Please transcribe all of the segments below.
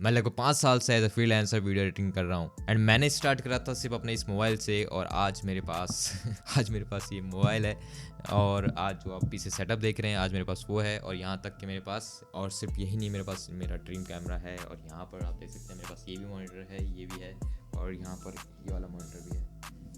मैं लगभग 5 साल से as a freelancer video editing कर रहा हूँ एंड मैंने स्टार्ट करा था सिर्फ अपने इस मोबाइल से और आज मेरे पास आज मेरे पास ये मोबाइल है और आज जो आप पीछे सेटअप देख रहे हैं आज मेरे पास वो है और यहाँ तक कि मेरे पास और सिर्फ यही नहीं, मेरे पास मेरा ड्रीम कैमरा है और यहाँ पर आप देख सकते हैं मेरे पास ये भी मॉनिटर है, ये भी है और यहाँ पर ये वाला मॉनिटर भी है।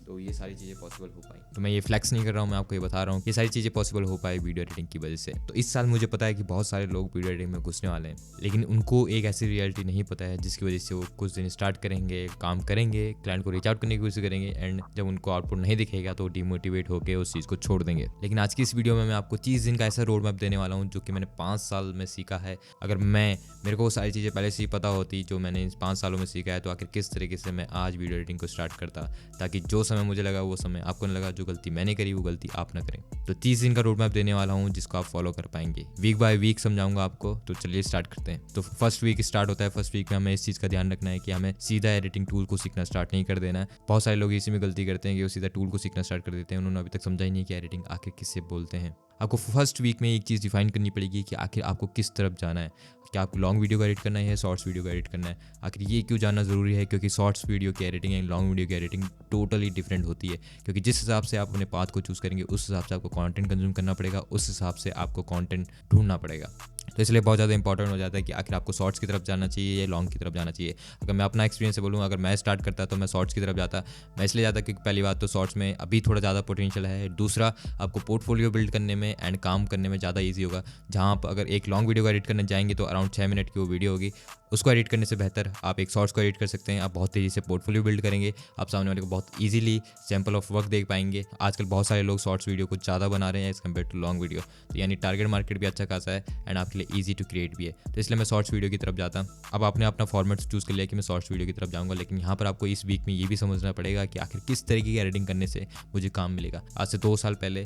तो ये सारी चीज़ें पॉसिबल हो पाई। तो मैं ये फ्लैक्स नहीं कर रहा हूँ, मैं आपको ये बता रहा हूँ ये सारी चीज़ें पॉसिबल हो पाई वीडियो एडिटिंग की वजह से। तो इस साल मुझे पता है कि बहुत सारे लोग वीडियो एडिटिंग में घुसने वाले हैं, लेकिन उनको एक ऐसी रियलिटी नहीं पता है जिसकी वजह से वो कुछ दिन स्टार्ट करेंगे, काम करेंगे, क्लाइंट को रीच आउट करने की कोशिश करेंगे एंड जब उनको आउटपुट नहीं दिखेगा तो डिमोटिवेट होकर उस चीज़ को छोड़ देंगे। लेकिन आज की इस वीडियो में मैं आपको 30 दिन का ऐसा रोड मैप देने वाला हूँ जो कि मैंने 5 साल में सीखा है। अगर मेरे को वो सारी चीज़ें पहले से ही पता होती जो मैंने इन 5 सालों में सीखा है तो आखिर किस तरीके से मैं आज वीडियो एडिटिंग को स्टार्ट करता, ताकि जो समय मुझे लगा वो समय आपको नहीं लगा, जो गलती मैंने करी वो गलती आप ना करें। तो 30 दिन का रोड मैप देने वाला हूँ जिसको आप फॉलो कर पाएंगे, वीक बाय वीक समझाऊंगा आपको। तो चलिए स्टार्ट करते हैं। तो फर्स्ट वीक स्टार्ट होता है। फर्स्ट वीक में हमें इस चीज़ का ध्यान रखना है कि हमें सीधा एडिटिंग टूल को सीखना स्टार्ट नहीं कर देना है। बहुत सारे लोग इसी में गलती करते हैं कि वो सीधा टूल को सीखना स्टार्ट कर देते हैं, उन्होंने अभी तक समझा ही नहीं कि एडिटिंग आखिर किससे बोलते हैं। आपको फर्स्ट वीक में एक चीज़ डिफाइन करनी पड़ेगी कि आखिर आपको किस तरफ जाना है। क्या आपको लॉन्ग वीडियो को एडिट करना है या शॉर्ट्स वीडियो को एडिट करना है। आखिर ये क्यों जानना ज़रूरी है, क्योंकि शॉर्ट्स वीडियो की एडिटिंग एंड लॉन्ग वीडियो की एडिटिंग टोटली डिफरेंट होती है। क्योंकि जिस हिसाब से आप अपने पाथ को चूज़ करेंगे उस हिसाब से आपको कंटेंट कंज्यूम करना पड़ेगा, उस हिसाब से आपको कंटेंट ढूंढना पड़ेगा। तो इसलिए बहुत ज़्यादा इंपॉर्टेंट हो जाता है कि आखिर आपको शॉर्ट्स की तरफ जाना चाहिए या लॉन्ग की तरफ जाना चाहिए। अगर मैं अपना एक्सपीरियंस से बोलूँ, अगर मैं स्टार्ट करता तो मैं शॉर्ट्स की तरफ जाता। मैं इसलिए जाता क्योंकि पहली बात तो शॉर्ट्स में अभी थोड़ा ज़्यादा पोटेंशियल है, दूसरा आपको पोर्टफोलियो बिल्ड करने में एंड काम करने में ज़्यादा ईजी होगा। जहाँ आप अगर एक लॉन्ग वीडियो को एडिट करने जाएंगे तो अराउंड 6 मिनट की वो वीडियो होगी, उसको एडिट करने से बेहतर आप एक शॉर्ट्स को एडिट कर सकते हैं। आप बहुत तेज़ी से पोर्टफोलियो बिल्ड करेंगे, आप सामने वाले को बहुत ईजिली सैंपल ऑफ वर्क देख पाएंगे। आजकल बहुत सारे लोग शॉर्ट्स वीडियो को ज़्यादा बना रहे हैं as compared to long video, तो यानी टारगेट मार्केट भी अच्छा खासा है एंड आपके लिए ईजी टू क्रिएट भी है। तो इसलिए मैं शॉर्ट्स वीडियो की तरफ जाता। अब आपने अपना फॉर्मेट चूज़ कर लिया कि मैं शॉर्ट्स वीडियो की तरफ जाऊँगा, लेकिन यहाँ पर आपको इस वीक में ये भी समझना पड़ेगा कि आखिर किस तरीके की एडिटिंग करने से मुझे काम मिलेगा। आज से 2 साल पहले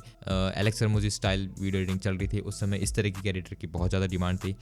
एलेक्स हरमोजी स्टाइल वीडियो एडिटिंग चल रही थी, उस समय इस तरीके की एडिटर की बहुत ज़्यादा डिमांड थी।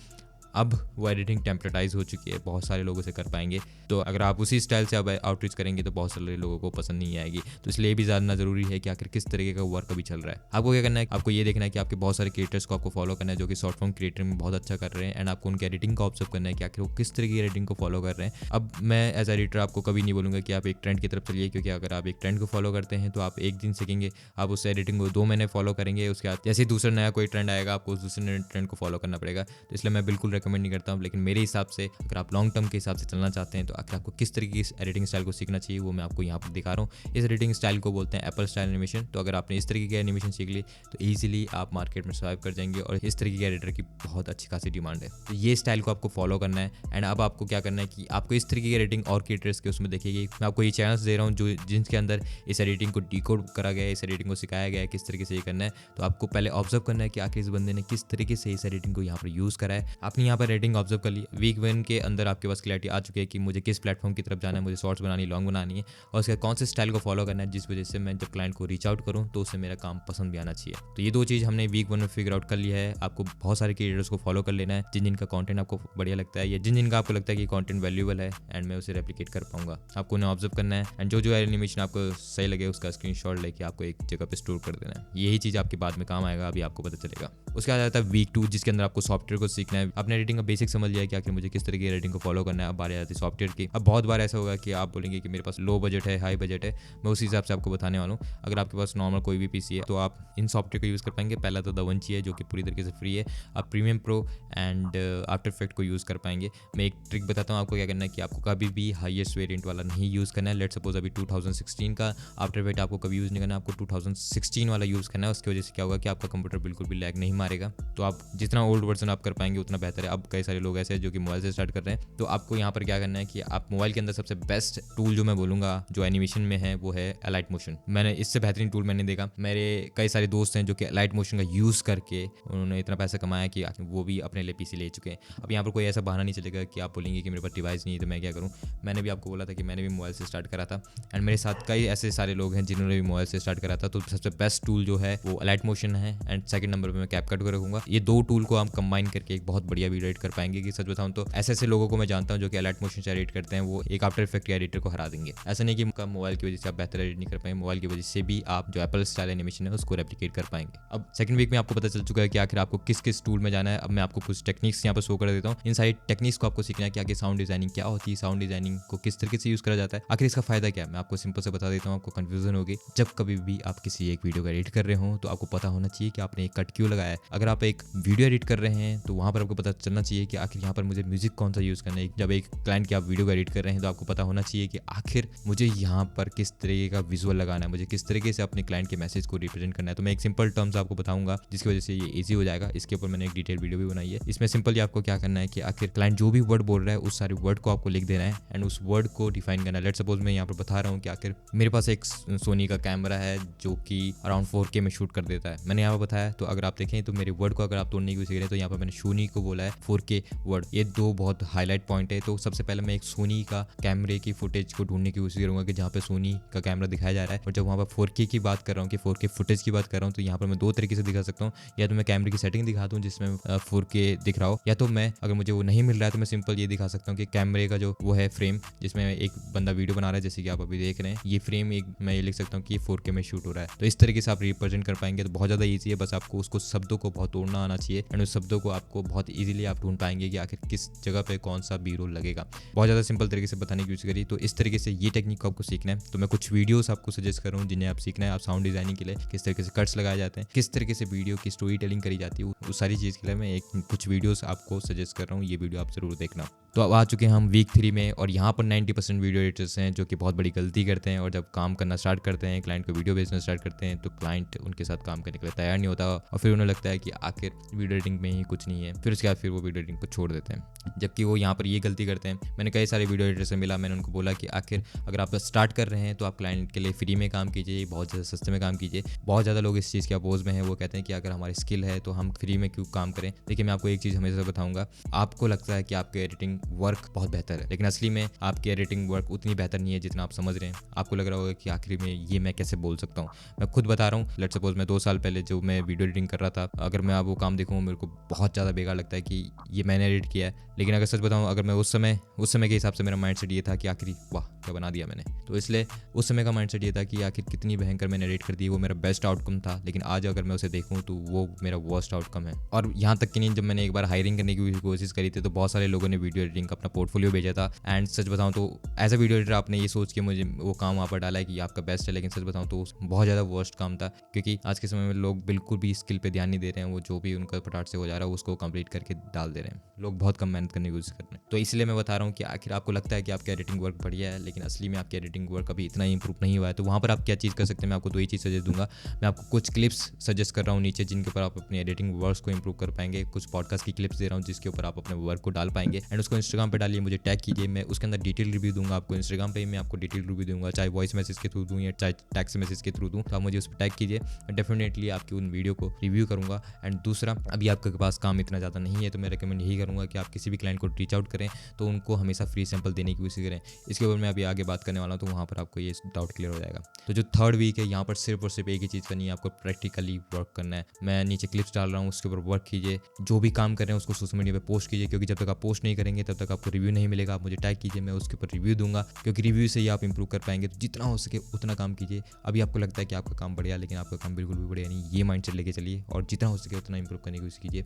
अब वो एडिटिंग टेम्पलेटाइज हो चुकी है, बहुत सारे लोगों से कर पाएंगे। तो अगर आप उसी स्टाइल से अब आउटरीच करेंगे तो बहुत सारे लोगों को पसंद नहीं आएगी। तो इसलिए ये भी जानना जरूरी है कि आखिर किस तरीके का वर्क अभी चल रहा है। आपको क्या करना है, आपको ये देखना है कि आपके बहुत सारे क्रिएटर्स को आपको फॉलो करना है जो कि शॉर्ट फॉर्म क्रिएटर में बहुत अच्छा कर रहे हैं एंड आपको उनकी एडिटिंग को ऑब्जर्व करना है कि आखिर वो किस तरीके की एडिटिंग को फॉलो कर रहे हैं। अब मैं एज एडिटर आपको कभी नहीं बोलूँगा कि आप एक ट्रेंड की तरफ चलिए, क्योंकि अगर आप एक ट्रेंड को फॉलो करते हैं तो आप एक दिन सीखेंगे, आप उस एडिटिंग को 2 महीने फॉलो करेंगे, उसके बाद जैसे ही दूसरा नया कोई ट्रेंड आएगा आपको उस दूसरे ट्रेंड को फॉलो करना पड़ेगा। तो इसलिए मैं बिल्कुल रिकमेंड नहीं करता हूँ। लेकिन मेरे हिसाब से अगर आप लॉन्ग टर्म के हिसाब से चलना चाहते हैं तो आखिर आपको किस तरीके की एडिटिंग स्टाइल को सीखना चाहिए वो मैं आपको यहाँ पर दिखा रहा हूँ। इस एडिटिंग स्टाइल को बोलते हैं एप्पल स्टाइल एनिमेशन। तो अगर आपने इस तरीके की एनिमेशन सीख ली तो ईजिली आप मार्केट में सर्वाइव कर जाएंगे और इस तरीके के एडिटर की बहुत अच्छी खासी डिमांड है। तो ये स्टाइल को आपको फॉलो करना है एंड अब आपको क्या करना है कि आपको इस तरीके की एडिटिंग और क्रिएटर्स के उसमें देखिएगी। मैं आपको ये चैनल्स दे रहा हूँ जो जिनके अंदर इस एडिटिंग को डिकोड करा गया है, इस एडिटिंग को सिखाया गया है किस तरीके से ये करना है। तो आपको पहले ऑब्जर्व करना है कि आखिर इस बंदे ने किस तरीके से इस एडिटिंग को यहाँ पर यूज़ करा है। आपने यहाँ पर एडिटिंग ऑब्जर्व कर ली, वीक 1 के अंदर आपके पास क्लैरिटी आ चुकी है कि मुझे किस प्लेटफॉर्म की तरफ जाना है, मुझे शॉर्ट्स बनानी, लॉन्ग बनानी है और उसके कौन से स्टाइल को फॉलो करना है जिस वजह से मैं जब क्लाइंट को रीच आउट करूँ तो उससे मेरा काम पसंद भी आना चाहिए। तो ये 2 चीज़ हमने वीक 1 में फिगर आउट कर लिया है। आपको बहुत सारे क्रिएटर्स को फॉलो कर लेना है जिन जिनका कंटेंट आपको बढ़िया लगता है या जिन जिनका आपको लगता है कि कंटेंट वैल्यूएबल है एंड मैं उसे रेप्लिकेट कर पाऊंगा। आपको उन्हें ऑब्जर्व करना है एंड जो एनिमेशन आपको सही लगे उसका स्क्रीनशॉट लेके आपको एक जगह पे स्टोर कर देना है। यही चीज़ आपके बाद में काम आएगा, अभी आपको पता चलेगा। उसके बाद आता है वीक 2 जिसके अंदर आपको सॉफ्टवेयर को सीखना है। आपने एडिटिंग का बेसिक समझ लिया है कि आखिर मुझे किस तरीके की एडिटिंग को फॉलो करना है। अब बारी आती है सॉफ्टवेयर की। अब बहुत बार ऐसा होगा कि आप बोलेंगे कि मेरे पास लो बजट है, हाई बजट है, मैं उसी हिसाब से आपको बताने वाला हूँ। अगर आपके पास नॉर्मल कोई भी पीसी है तो आप इन सॉफ्टवेयर को यूज़ कर पाएंगे। पहला तो दाविंची है जो कि पूरी तरीके से फ्री है। आप premium pro and after effect को यूज़ कर पाएंगे। मैं एक ट्रिक बताता हूँ आपको क्या करना है कि आपको कभी भी हाईएस्ट वेरिएंट वाला नहीं यूज़ करना है। लेट सपोज अभी 2016 का आफ्टर इफेक्ट आपको कभी यूज़ नहीं करना है, आपको 2016 वाला यूज़ करना है। उसकी वजह से क्या होगा कि आपका कंप्यूटर बिल्कुल भी लैग नहीं मारेगा। तो आप जितना ओल्ड वर्जन आप कर पाएंगे उतना बेहतर है। अब कई सारे लोग ऐसे हैं जो कि मोबाइल से स्टार्ट कर रहे हैं। तो आपको यहाँ पर क्या करना है कि आप मोबाइल के अंदर सबसे बेस्ट टूल जो मैं बोलूँगा जो एनिमेशन में है वो है अलाइट मोशन। मैंने इससे बेहतरीन टूल मैंने देखा। मेरे कई सारे दोस्त हैं जो कि अलाइट मोशन का यूज़ करके उन्होंने इतना पैसा कमाया कि वो भी अपने लिए पीसी ले चुके हैं। अब यहाँ पर कोई ऐसा बहाना नहीं चलेगा कि आप बोलेंगे कि मेरे पास डिवाइस नहीं है तो मैं क्या करूँ। मैंने भी आपको बोला था कि मैंने भी मोबाइल से स्टार्ट करा था एंड मेरे साथ कई ऐसे सारे लोग हैं जिन्होंने भी मोबाइल से स्टार्ट करा था। तो सबसे बेस्ट टूल जो है वो अलाइट मोशन है एंड सेकंड नंबर पर मैं कैपकट को रखूँगा। ये 2 टूल को आप कंबाइन करके एक बहुत बढ़िया वीडियो एडिट कर पाएंगे कि सच बताऊं तो ऐसे ऐसे लोगों को मैं जानता हूं जो कि एलाइट मोशन से एडिट करते हैं, वो एक आफ्टर इफेक्ट के एडिटर को हरा देंगे। ऐसा नहीं कि मोबाइल की वजह से आप बेहतर एडिट नहीं कर पाएंगे, मोबाइल की वजह से भी आप जो एप्पल स्टाइल एनिमेशन है उसको रेप्लिकेट कर पाएंगे। अब सेकंड वीक में आपको पता चल चुका है कि आखिर आपको किस किस टूल में जाना है। अब मैं आपको कुछ टेक्निक्स यहाँ पर शो कर देता हूँ। इन सारी टेक्निक्स को आपको सीखना है कि आगे साउंड डिजाइनिंग क्या होती है, साउंड डिजाइनिंग को किस तरीके से यूज करा जाता है, आखिर इसका फायदा क्या है। मैं आपको सिंपल से बता देता हूँ, आपको कंफ्यूजन होगी। जब कभी भी आप किसी एक वीडियो को एडिट कर रहे हो तो आपको पता होना चाहिए कि आपने एक कट क्यों लगाया है। अगर आप एक वीडियो एडिट कर रहे हैं तो वहाँ पर आपको पता चलना चाहिए कि आखिर यहाँ पर मुझे म्यूजिक कौन सा यूज करना है। जब एक क्लाइंट की आप वीडियो को एडिट कर रहे हैं तो आपको पता होना चाहिए कि आखिर मुझे यहाँ पर किस तरीके का विजुअल लगाना है, मुझे किस तरीके से अपने क्लाइंट के मैसेज को रिप्रेजेंट करना है। तो मैं एक सिंपल टर्म्स आपको बताऊंगा जिसकी वजह से ये ईजी हो जाएगा। इसके ऊपर मैंने एक डिटेल वीडियो भी बनाई है। इसमें सिंपली आपको क्या करना है कि आखिर क्लाइंट जो भी वर्ड बोल रहा है उस सारे वर्ड को आपको लिख देना है एंड उस वर्ड को डिफाइन करना है। लेट्स सपोज मैं यहाँ पर बता रहा हूँ कि आखिर मेरे पास एक सोनी का कैमरा है जो कि अराउंड 4K में शूट कर देता है। मैंने यहाँ पर बताया, तो अगर आप देखें तो मेरे वर्ड को अगर आप तोड़ने की कोशिश करें तो यहाँ पर मैंने सोनी को बोला है 4K वर्ड। ये दो बहुत हाईलाइट पॉइंट है। तो सबसे पहले मैं एक सोनी का कैमरे की फुटेज को ढूंढने की कोशिश करूंगा कि जहाँ पे सोनी का कैमरा दिखाया जा रहा है, और जब वहाँ पर 4K की बात कर रहा हूँ कि 4K फुटेज की बात कर रहा हूँ तो यहाँ पर मैं दो तरीके से दिखा सकता हूँ। या तो मैं कैमरे की सेटिंग दिखा दूँ जिसमें 4K दिख रहा हो, या तो मैं अगर मुझे वो नहीं मिल रहा है तो मैं सिंपल ये दिखा सकता हूँ कि कैमरे का जो वो है फ्रेम जिसमें एक बंदा वीडियो बना रहा है, जैसे कि आप अभी देख रहे हैं, ये फ्रेम एक मैं ये लिख सकता हूँ कि 4K में शूट हो रहा है। तो इस तरीके से आप रिप्रेजेंट कर पाएंगे। तो बहुत ज़्यादा ईजी है, बस आपको उसको शब्दों को बहुत तोड़ना आना चाहिए एंड उस शब्दों को आपको बहुत ईजिली आप ढूंढ पाएंगे कि आखिर किस जगह पे कौन सा बी रोल लगेगा। बहुत ज़्यादा सिंपल तरीके से बताने की कोशिश करी। तो इस तरीके से ये टेक्निक को आपको सीखना है। तो मैं कुछ वीडियोस आपको सजेस्ट कर रहा हूँ जिन्हें आप सीखना है। आप साउंड डिजाइनिंग के लिए किस तरीके से कट्स लगाए जाते हैं, किस तरीके से वीडियो की स्टोरी टेलिंग करी जाती है, उस सारी चीज़ के लिए मैं कुछ वीडियोस आपको सजेस्ट कर रहा हूँ। ये वीडियो आप जरूर देखना। तो अब आ चुके हैं हम वीक 3 में, और यहाँ पर 90% वीडियो एडिटर्स हैं जो कि बहुत बड़ी गलती करते हैं, और जब काम करना स्टार्ट करते हैं, क्लाइंट को वीडियो भेजना स्टार्ट करते हैं, तो क्लाइंट उनके साथ काम करने के लिए तैयार नहीं होता और फिर उन्हें लगता है कि आखिर वीडियो एडिटिंग में ही कुछ नहीं है। फिर उसके बाद फिर वो वीडियो एडिटिंग को छोड़ देते हैं, जबकि वो यहाँ पर ये गलती करते हैं। मैंने कई सारे वीडियो एडिटर से मिला, मैंने उनको बोला कि आखिर अगर आप स्टार्ट कर रहे हैं तो आप क्लाइंट के लिए फ्री में काम कीजिए, बहुत ज़्यादा सस्ते में काम कीजिए। बहुत ज़्यादा लोग इस चीज़ के अपोज में हैं, वो कहते हैं कि अगर हमारी स्किल है तो हम फ्री में क्यों काम करें। देखिए, मैं आपको एक चीज़ हमेशा बताऊंगा, आपको लगता है कि आपके एडिटिंग वर्क बहुत बेहतर है, लेकिन असली में आपकी एडिटिंग वर्क उतनी बेहतर नहीं है जितना आप समझ रहे हैं। आपको लग रहा होगा कि आखिर में ये मैं कैसे बोल सकता हूँ। मैं खुद बता रहा हूँ, लेट्स सपोज मैं 2 साल पहले जो मैं वीडियो एडिटिंग कर रहा था, अगर मैं अब वो काम देखूँ मेरे को बहुत ज़्यादा बेकार लगता है कि ये मैंने एडिट किया है। लेकिन अगर सच बताऊँ, अगर मैं उस समय के हिसाब से मेरा माइंडसेट ये था कि आखिर वाह क्या बना दिया मैंने, तो इसलिए उस समय का माइंडसेट ये था कि आखिर कितनी भयंकर मैंने एडिट कर दी, वो मेरा बेस्ट आउटकम था। लेकिन आज अगर मैं उसे देखूँ तो वो मेरा वर्स्ट आउटकम है। और यहाँ तक कि नहीं, जब मैंने एक बार हायरिंग करने की कोशिश करी थी तो बहुत सारे लोगों ने वीडियो एडिटिंग का अपना पोर्टफोलियो भेजा था। एंड सच बताऊँ तो एज अ वीडियो एडिटर आपने ये सोच के मुझे वो काम वहाँ पर डाला है कि आपका बेस्ट है, लेकिन सच बताऊँ तो बहुत ज़्यादा वर्स्ट काम था, क्योंकि आज के समय में लोग बिल्कुल भी स्किल पे ध्यान नहीं दे रहे हैं। वो जो भी उनका फटाट से हो जा रहा है उसको कंप्लीट करके डाल दे रहे हैं। लोग बहुत कम मेहनत करने की कोशिश कर रहे हैं। तो इसलिए मैं बता रहा हूँ कि आखिर आपको लगता है कि आपका एडिटिंग वर्क बढ़िया है, लेकिन असली में आपकी एडिटिंग वर्क अभी इतना ही इंप्रूव नहीं हुआ है। तो वहाँ पर आप क्या चीज़ कर सकते हैं, मैं आपको 2 ही चीज़ सजेस्ट दूंगा। मैं आपको कुछ क्लिप्स सजेस्ट कर रहा हूँ नीचे, जिनके ऊपर आप अपने एडिटिंग वर्क्स को इंप्रूव कर पाएंगे। कुछ पॉडकास्ट की क्लिप्स दे रहा हूँ जिसके ऊपर आप अपने वर्क को डाल पाएंगे एंड उसको इंस्टाग्राम पे डालिए, मुझे टैग कीजिए। मैं उसके अंदर डिटेल रिव्यू दूंगा आपको। इंस्टाग्राम पे मैं आपको डिटेल रिव्यू दूंगा, चाहे वॉइस मैसेज के थ्रू दूँ या चाहे टेक्स्ट मैसेज के थ्रू दूँ। तो आप मुझे उस पर टैग कीजिए, मैं डेफिनेटली आपकी उन वीडियो को रिव्यू करूँगा। एंड दूसरा, अभी आपके पास काम इतना ज़्यादा नहीं है तो मैं रिकमेंड यही करूँगा कि आप किसी भी क्लाइंट को रीच आउट करें तो उनको हमेशा फ्री सैंपल देने की कोशिश करें। इसके ऊपर मैं अभी आगे बात करने वाला हूँ, तो वहाँ पर आपको ये डाउट क्लियर हो जाएगा। तो जो 3rd वीक है, यहाँ पर सिर्फ और सिर्फ एक ही चीज़ करनी है, आपको प्रैक्टिकली वर्क करना है। मैं नीचे क्लिप्स डाल रहा हूँ, उसके ऊपर वर्क कीजिए। जो भी काम कर रहे हैं उसको सोशल मीडिया पे पोस्ट कीजिए, क्योंकि जब तक आप पोस्ट नहीं करेंगे तब तक आपको रिव्यू नहीं मिलेगा। आप मुझे टैग कीजिए, मैं उसके ऊपर रिव्यू दूंगा, क्योंकि रिव्यू से ही आप इंप्रूव कर पाएंगे। तो जितना हो सके उतना काम कीजिए। अभी आपको लगता है कि आपका काम बढ़िया, लेकिन आपका काम बिल्कुल भी बढ़िया नहीं, ये माइंडसेट लेके चलिए और जितना हो सके उतना इंप्रूव करने की कोशिश कीजिए।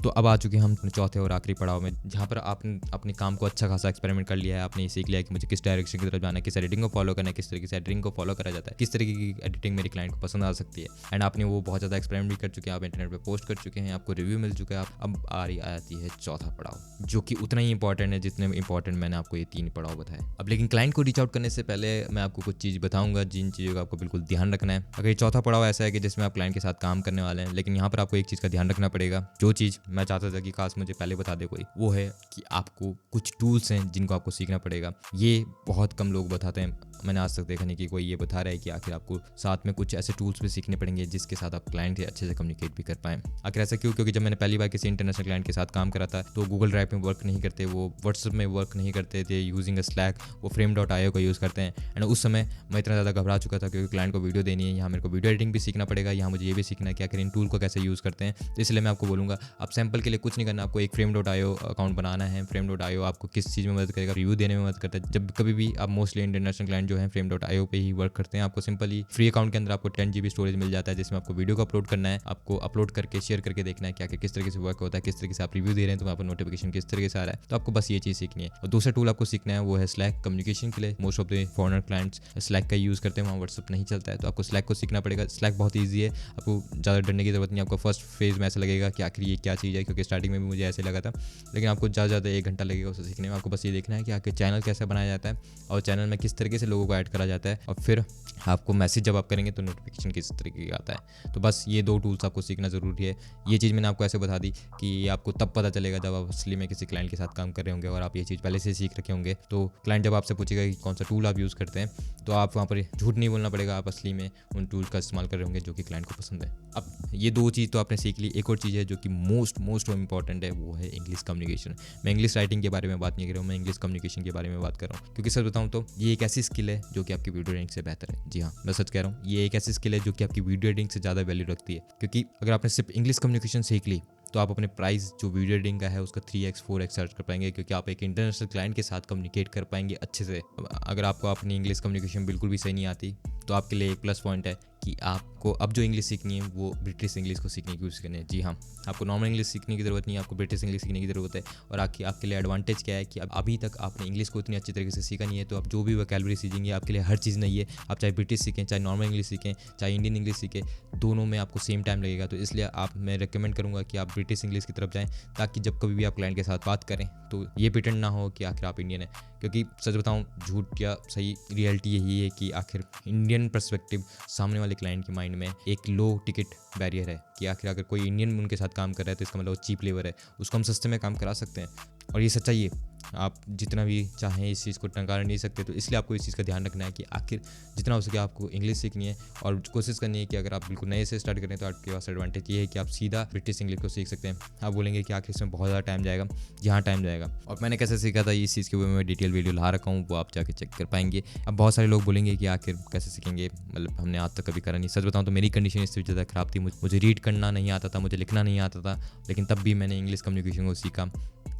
तो अब आ चुके हैं हम 4थे और आखिरी पड़ाव में, जहाँ पर आपने अपने काम को अच्छा खासा एक्सपेरिमेंट कर लिया है। आपने ये सीख लिया है कि मुझे किस डायरेक्शन की तरफ जाना है, किस एडिटिंग को फॉलो करना है, किस तरीके से एडिटिंग को फॉलो करा जाता है, किस तरीके की एडिटिंग मेरे क्लाइंट को पसंद आ सकती है। एंड आपने वो बहुत ज़्यादा एक्सपेरिमेंट भी कर चुके हैं, आप इंटरनेट पे पोस्ट कर चुके हैं, आपको रिव्यू मिल चुका है। अब आती है 4था पड़ाव, जो कि उतना ही इंपॉर्टेंट है जितने इंपॉर्टेंट मैंने आपको ये 3 पड़ाव बताए। अब लेकिन क्लाइंट को रीच आउट करने से पहले मैं आपको कुछ चीज़ बताऊंगा, जिन चीज़ों का आपको बिल्कुल ध्यान रखना है। अगर ये 4था पड़ाव ऐसा है कि जिसमें आप क्लाइंट के साथ काम करने वाले हैं, लेकिन यहाँ पर आपको एक चीज़ का ध्यान रखना पड़ेगा। जो चीज़ मैं चाहता था कि खास मुझे पहले बता दे कोई, वो है कि आपको कुछ टूल्स हैं जिनको आपको सीखना पड़ेगा। ये बहुत कम लोग बताते हैं। मैंने आज तक देखा नहीं कि कोई ये बता रहा है कि आखिर आपको साथ में कुछ ऐसे टूल्स भी सीखने पड़ेंगे जिसके साथ आप क्लाइंट से अच्छे से कम्युनिकेट भी कर पाएँ। आखिर ऐसा क्यों? क्योंकि जब मैंने पहली बार किसी इंटरनेशनल क्लाइंट के साथ काम करा था तो गूगल ड्राइव में वर्क नहीं करते, वो व्हाट्सएप में वर्क नहीं करते थे यूजिंग अ स्लैक, वो frame.io का यूज़ करते हैं। एंड उस समय मैं इतना ज़्यादा घबरा चुका था क्योंकि क्लाइंट को वीडियो देनी है, यहाँ मेरे को वीडियो एडिटिंग भी सीखना पड़ेगा, यहाँ मुझे ये भी सीखना है कि आखिर इन टूल को कैसे यूज़ करते हैं। तो इसलिए मैं आपको बोलूँगा, आप सैम्पल के लिए कुछ नहीं करना, आपको एक frame.io अकाउंट बनाना है। frame.io आपको किस चीज़ में मदद करेगा? रिव्यू देने में मदद करता है। जब कभी भी आप मोस्टली इंटरनेशनल क्लाइंट जो है frame.io पे ही वर्क करते हैं, आपको सिंपली फ्री अकाउंट के अंदर आपको 10 GB स्टोरेज मिल जाता है जिसमें आपको वीडियो को अपलोड करना है, आपको अपलोड करके शेयर करके देखना है कि आखिर किस तरीके से वर्क होता है, किस तरीके से आप रिव्यू दे रहे हैं तो आपको नोटिफिकेशन किस तरीके से आ रहा है। तो आपको बस ये चीज़ सीखनी है। और दूसरा टूल आपको सीखना है वो है स्लैक, कम्युनिकेशन के लिए। Most of the foreigner clients slack का यूज़ करते हैं, वहाँ व्हाट्सएप नहीं चलता है, तो आपको स्लैक को सीखना पड़ेगा। स्लैक बहुत ईजी है, आपको ज़्यादा डरने की जरूरत नहीं। आपको फर्स्ट फेज में ऐसा लगेगा कि आखिर ये क्या चीज़ है, क्योंकि स्टार्टिंग में भी मुझे ऐसे लगा था, लेकिन आपको ज़्यादा 1 घंटा लगेगा उसे सीखने में। आपको बस ये देखना है कि आखिर चैनल कैसे बनाया जाता है और चैनल में किस तरीके से लोगों को ऐड करा जाता है, और फिर आपको मैसेज जब आप करेंगे तो नोटिफिकेशन किस तरीके का आता है। तो बस ये 2 टूल्स आपको सीखना ज़रूरी है। ये चीज़ मैंने आपको ऐसे बता दी कि आपको तब पता चलेगा जब आप असली में किसी क्लाइंट के साथ काम कर रहे होंगे और आप ये चीज़ पहले से सीख रखे होंगे। तो क्लाइंट जब आपसे पूछेगा कि कौन सा टूल आप यूज़ करते हैं, तो आप वहाँ पर झूठ नहीं बोलना पड़ेगा, आप असली में उन टूल्स का इस्तेमाल कर रहे होंगे जो कि क्लाइंट को पसंद है। अब ये 2 चीज़ तो आपने सीख ली। एक और चीज़ है जो कि मोस्ट इंपॉर्टेंट है, वो है इंग्लिश कम्युनिकेशन। मैं इंग्लिश राइटिंग के बारे में बात नहीं कर रहा हूँ, मैं इंग्लिश कम्युनिकेशन के बारे में बात कर रहा हूँ। क्योंकि सच बताऊँ तो ये एक ऐसी स्किल है जो कि आपकी वीडियो एडिटिंग से बेहतर है। जी हाँ, मैं सच कह रहा हूँ, ये एक ऐसी स्किल है जो कि आपकी वीडियो एडिटिंग से ज़्यादा वैल्यू रखती है। क्योंकि अगर आपने सिर्फ इंग्लिश कम्युनिकेशन सीख ली तो आप अपने प्राइस जो वीडियो एडिटिंग का है उसका 3x 4x चार्ज कर पाएंगे, क्योंकि आप एक इंटरनेशनल क्लाइंट के साथ कम्युनिकेट कर पाएंगे अच्छे से। अगर आपको अपनी इंग्लिश कम्युनिकेशन बिल्कुल भी सही नहीं आती तो आपके लिए एक प्लस पॉइंट है कि आपको अब जो इंग्लिश सीखनी है वो ब्रिटिश इंग्लिश को सीखने की कोशिश करनी है। जी हाँ, आपको नॉर्मल इंग्लिश सीखने की ज़रूरत नहीं है, आपको ब्रिटिश इंग्लिश सीखने की ज़रूरत है। और आपके लिए एडवांटेज क्या है कि अभी तक आपने इंग्लिश को इतनी अच्छी तरीके से सीखा नहीं है, तो आप जो भी वोकैबुलरी सीखेंगे आपके लिए हर चीज़ नई है। आप चाहे ब्रिटिश सीखें, चाहे नॉर्मल इंग्लिश सीखें, चाहे इंडियन इंग्लिश सीखें, दोनों में आपको सेम टाइम लगेगा। तो इसलिए मैं रिकमेंड करूँगा कि आप ब्रिटिश इंग्लिश की तरफ जाएँ, ताकि जब कभी भी आप क्लाइंट के साथ बात करें तो ये प्रिटेंड ना हो कि आखिर आप इंडियन है। क्योंकि सच बताऊँ, झूठ या सही रियलिटी यही है कि आखिर इंडियन पर्सपेक्टिव सामने वाले क्लाइंट के माइंड में एक लो टिकट बैरियर है कि आखिर अगर कोई इंडियन उनके साथ काम कर रहा है तो इसका मतलब चीप लेबर है, उसको हम सस्ते में काम करा सकते हैं। और ये सच्चाई है, आप जितना भी चाहें इस चीज़ को नकार नहीं सकते। तो इसलिए आपको इस चीज़ का ध्यान रखना है कि आखिर जितना हो सके आपको इंग्लिश सीखनी है, और कोशिश करनी है कि अगर आप बिल्कुल नए से स्टार्ट करें तो आपके पास एडवांटेज ये है कि आप सीधा ब्रिटिश इंग्लिश को सीख सकते हैं। आप बोलेंगे कि आखिर इसमें बहुत ज़्यादा टाइम जाएगा, यहाँ टाइम जाएगा। और मैंने कैसे सीखा था इस चीज़ के ऊपर मैं डिटेल वीडियो ला रखा हूँ, वो आप जाके चेक कर पाएंगे। अब बहुत सारे लोग बोलेंगे कि आखिर कैसे सीखेंगे, मतलब हमने आज तक कभी करा नहीं। सच बताऊँ तो मेरी कंडीशन इससे ज़्यादा ख़राब थी, मुझे रीड करना नहीं आता था, मुझे लिखना नहीं आता था, लेकिन तब भी मैंने इंग्लिश कम्युनिकेशन को सीखा।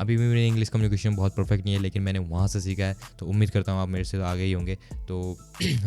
अभी भी मेरी इंग्लिश कम्युनिकेशन बहुत परफेक्ट नहीं है, लेकिन मैंने वहाँ से सीखा है, तो उम्मीद करता हूँ आप मेरे से तो आगे ही होंगे। तो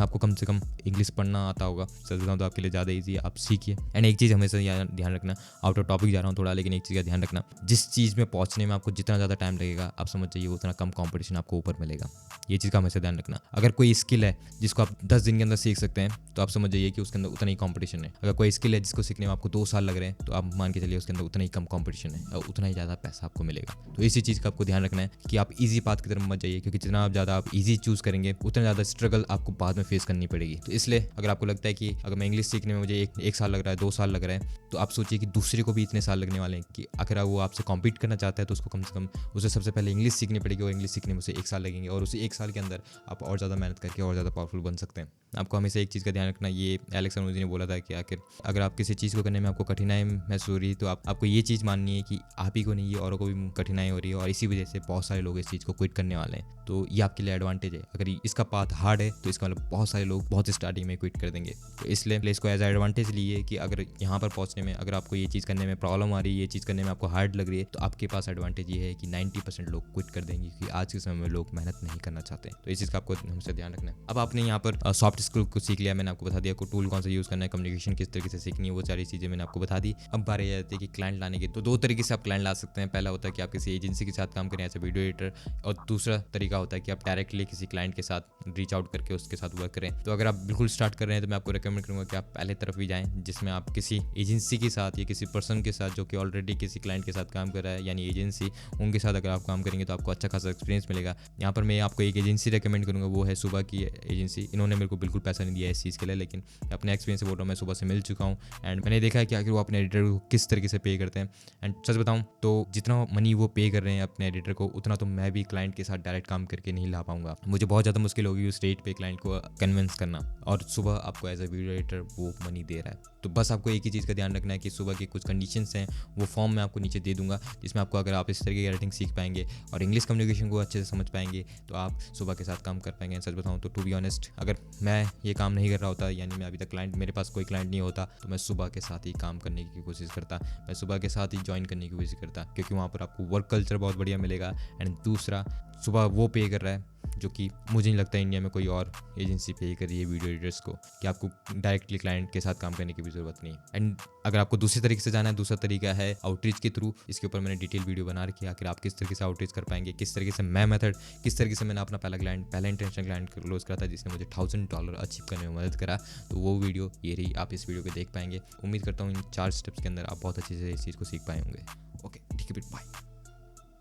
आपको कम से कम इंग्लिश पढ़ना आता होगा, सच बताऊँ तो आपके लिए ज़्यादा ईजी है, आप सीखिए। एंड एक चीज़ हमेशा ध्यान रखना, आउट ऑफ टॉपिक जा रहा हूँ थोड़ा, लेकिन एक चीज़ का ध्यान रखना, जिस चीज़ में पहुँचने में आपको जितना ज़्यादा टाइम लगेगा, आप समझ जाइए उतना कम कॉम्पिटिशन आपको ऊपर मिलेगा। ये चीज़ का हमेशा ध्यान रखना। अगर कोई स्किल है जिसको आप 10 दिन के अंदर सीख सकते हैं, तो आप समझ जाइए कि उसके अंदर उतना ही कॉम्पिटिशन है। अगर कोई स्किल है जिसको सीखने में आपको 2 साल लग रहे हैं, तो आप मान के चलिए उसके अंदर उतना ही कम कॉम्पिटिशन है और उतना ही ज़्यादा पैसा आपको मिलेगा। तो इसी चीज़ का आपको ध्यान रखना है कि आप इजी पाथ की तरफ मत जाइए, क्योंकि जितना आप ज़्यादा आप इजी चूज़ करेंगे उतना ज़्यादा स्ट्रगल आपको बाद में फेस करनी पड़ेगी। तो इसलिए अगर आपको लगता है कि अगर मैं इंग्लिश सीखने में मुझे एक साल लग रहा है, 2 साल लग रहा है, तो आप सोचिए कि दूसरे को भी इतने साल लगने वाले हैं, कि अगर वो आपसे कॉम्पीट करना चाहता है तो उसको कम से कम उसे सबसे पहले इंग्लिश सीखनी पड़ेगी, और इंग्लिश सीखने में उसे 1 साल लगेंगे, और उसी 1 साल के अंदर आप और ज़्यादा मेहनत करके और ज़्यादा पावरफुल बन सकते हैं। आपको हमेशा एक चीज़ का ध्यान रखना, ये एलेक्स अनुजी ने बोला था कि आखिर अगर आप किसी चीज़ को करने में आपको कठिनाई महसूस हो रही है, तो आपको ये चीज़ माननी है कि आप ही को नहीं, ये औरों को भी कठिनाई हो रही है, और इसी वजह से बहुत सारे लोग इस चीज़ को क्विट करने वाले हैं। तो ये आपके लिए एडवांटेज है। अगर इसका पाथ हार्ड है तो इसका मतलब बहुत सारे लोग बहुत स्टार्टिंग में क्विट कर देंगे। तो इसलिए इसको एज एडवांटेज लिए कि अगर यहाँ पर पहुँचने में, अगर आपको ये चीज़ करने में प्रॉब्लम आ रही है, ये चीज़ करने में आपको हार्ड लग रही है, तो आपके पास एडवांटेज ये है कि 90% लोग क्विट कर देंगे, क्योंकि आज के समय में लोग मेहनत नहीं करना चाहते। तो इस चीज़ का आपको हमसे ध्यान रखना है। अब आपने यहाँ पर सॉफ्ट स्किल को सीख लिया, मैंने आपको बता दिया को टूल कौन सा यूज़ करना है, कम्युनिकेशन किस तरीके से सीखनी है, वो सारी चीज़ें मैंने आपको बता दी। अब बात ये आती है कि क्लाइंट लाने की, तो 2 तरीके से आप क्लाइंट ला सकते हैं। पहला होता है कि आप किसी एजेंसी के साथ काम करें एज ए वीडियो एडिटर, और दूसरा तरीका होता है कि आप डायरेक्टली किसी क्लाइंट के साथ रीच आउट करके उसके साथ वर्क करें। तो अगर आप बिल्कुल स्टार्ट कर रहे हैं तो मैं आपको रिकमेंड करूँगा कि आप पहले तरफ भी जाएँ, जिसमें आप किसी एजेंसी के साथ या किसी पर्सन के साथ जो कि ऑलरेडी किसी क्लाइंट के साथ काम कर रहा है, यानी एजेंसी, उनके साथ अगर आप काम करेंगे तो आपको अच्छा खासा एक्सपीरियंस मिलेगा। यहाँ पर मैं आपको एक एजेंसी रिकमेंड करूँगा, वो है सुबह की एजेंसी। इन्होंने मेरे को बिल्कुल पैसा नहीं दिया इस चीज़ के लिए, लेकिन अपने एक्सपीरियंस से बोल रहा हूँ, मैं सुबह से मिल चुका हूँ एंड मैंने देखा है कि आखिर वो अपने एडिटर को किस तरीके से पे करते हैं। एंड सच बताऊँ तो जितना मनी वो पे पे कर रहे हैं अपने एडिटर को, उतना तो मैं भी क्लाइंट के साथ डायरेक्ट काम करके नहीं ला पाऊंगा। मुझे बहुत ज़्यादा मुश्किल होगी उस रेट पे क्लाइंट को कन्विंस करना, और सुबह आपको एज अ वीडियो एडिटर वो मनी दे रहा है। तो बस आपको एक ही चीज़ का ध्यान रखना है कि सुबह की कुछ कंडीशंस हैं वो फॉर्म में आपको नीचे दे दूंगा, जिसमें आपको अगर आप इस तरीके की एडिटिंग सीख पाएंगे और इंग्लिश कम्युनिकेशन को अच्छे से समझ पाएंगे तो आप सुबह के साथ काम कर पाएंगे। सच बताऊं तो टू बी ऑनेस्ट, अगर मैं ये काम नहीं कर रहा होता, यानी मैं अभी तक क्लाइंट, मेरे पास कोई क्लाइंट नहीं होता, तो मैं सुबह के साथ ही काम करने की कोशिश करता, मैं सुबह के साथ ही ज्वाइन करने की कोशिश करता, क्योंकि वहाँ पर आपको वर्क कल्चर बहुत बढ़िया मिलेगा। एंड दूसरा, सुबह वो पे कर रहा है जो कि मुझे नहीं लगता इंडिया में कोई और एजेंसी पे कर रही है वीडियो एडिटर्स को, कि आपको डायरेक्टली क्लाइंट के साथ काम करने की भी ज़रूरत नहीं। एंड अगर आपको दूसरे तरीके से जाना है, दूसरा तरीका है आउटरीच के थ्रू। इसके ऊपर मैंने डिटेल वीडियो बना रखी है, आखिर आप किस तरीके से आउटरीच कर पाएंगे, किस तरीके से मैं मेथड, किस तरीके से मैंने अपना पहला इंटरनेशनल क्लाइंट क्लोज करा था जिसने मुझे $1000 अचीव करने में मदद करा। तो वो वीडियो ये रही, आप इस वीडियो को देख पाएंगे। उम्मीद करता हूँ इन 4 स्टेप्स के अंदर आप बहुत अच्छे से इस चीज़ को सीख पाए होंगे। ओके, ठीक है, बाय।